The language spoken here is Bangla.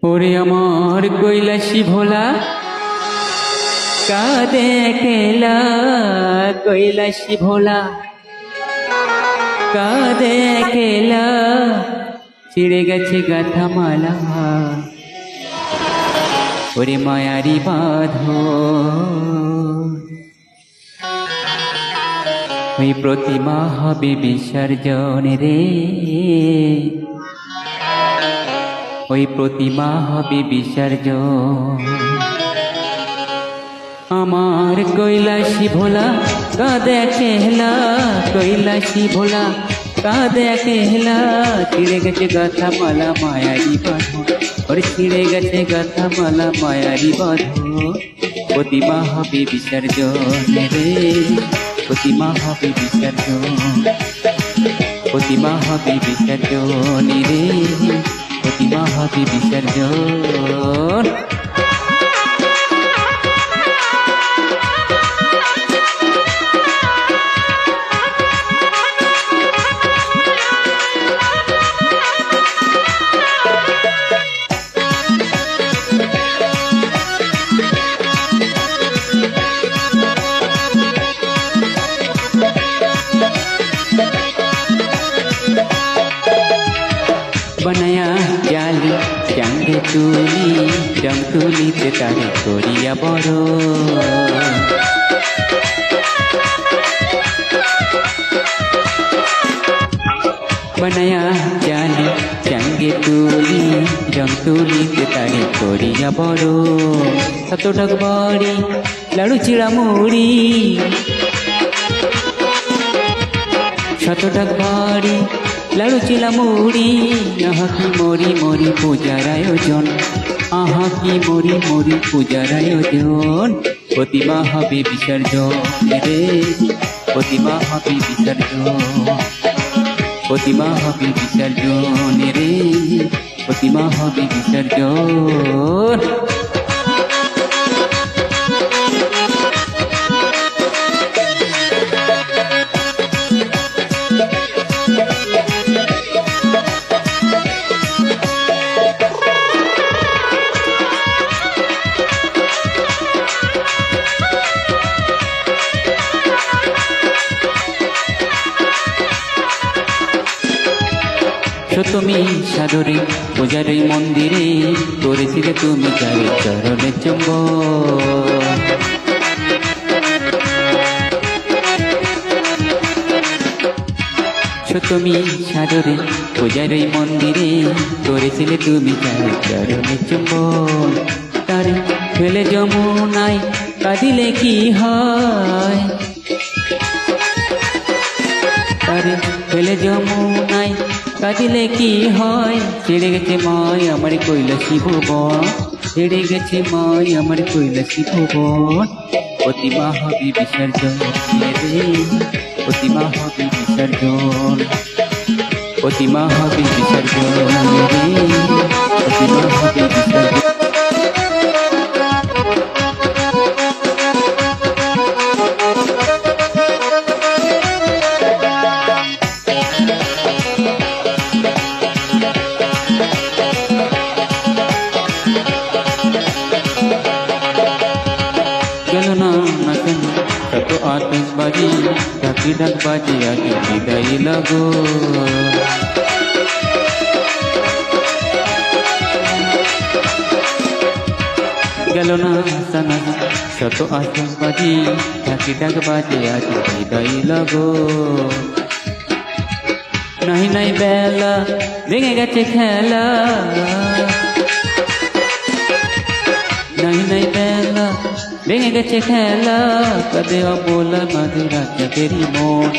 ওরে আমার কৈলাসী ভোলা কাঁদে কেলা, কৈলাসী ভোলা কাঁদে কেলা, ছিঁড়ে গেছে গাথা মালা। ওরে মায়ারি বাঁধন, ওই প্রতিমা হবে বিসর্জন রে, ওই প্রতিমা হবে বিসর্জন। আমার কৈলাসী ভোলা কাঁদে কেলা, কৈলাসী ভোলা কাঁদে কেলা, ছিঁড়ে গেছে গাথা মালা মায়ারি বাঁধন। ওরে ছিঁড়ে গেছে গাথা মালা মায়ারি বাঁধন। প্রতিমা হবে বিসর্জন রে, প্রতিমা হবে বিসর্জন, প্রতিমা হবে বিসর্জন রে, প্রতিমা হবে বিসর্জন। बनाया जाली चांगे तुली, रंग तुलीते तारे करिया बड़ो। बनाया जाली चांगे तुली, रंग तुलीते तारे करिया बड़ो। सतोटक बड़ी लाड़ू चिड़ा मुड़ी, शतटक बड़ी लाड़ू चिला मुड़ी। आहा की मोरी मोरी पूजार आयोजन, आहा की मोरी मोरी पूजार आयोजन। प्रतिमा हबे विसर्जन रे, प्रतिमा हबे विसर्जन, प्रतिमा हबे विसर्जन रे, प्रतिमा हबे विसर्जन। তুমি সাদরে পূজার এই মন্দিরে করেছিলে তুমি চারে চরণের চুম্বন। তুমি সাদরে পূজার এই মন্দিরে করেছিলে তুমি চারে চরণের চুম্বন। তারে ফেলে যমুনায় কাঁদিলে কি হয়, তারে ফেলে যমুনায় কাঁদিলে কি হয়। ছেড়ে গেছে মায় আমার কৈলাসী ভুবন, ছেড়ে গেছে মায় আমার কৈলাসী ভুবন। প্রতিমা হবে বিসর্জন রে, প্রতিমা হবে বিসর্জন, প্রতিমা হবে বিসর্জন রে, প্রতিমা হবে বিসর্জন। चलो ना नचन कतो आतिशबाजी, ढाकी ढाक बाजे आगे विदाई लगो। गलो ना सना कतो आतिशबाजी, ढाकी ढाक बाजे आगे विदाई लगो। नहीं नहीं बेला भेंगे गेছে খেলা, नहीं नहीं बेला ভেঙে গেছে খেলা। কাঁদে অবলা মাঝে রাজা তেরি মন।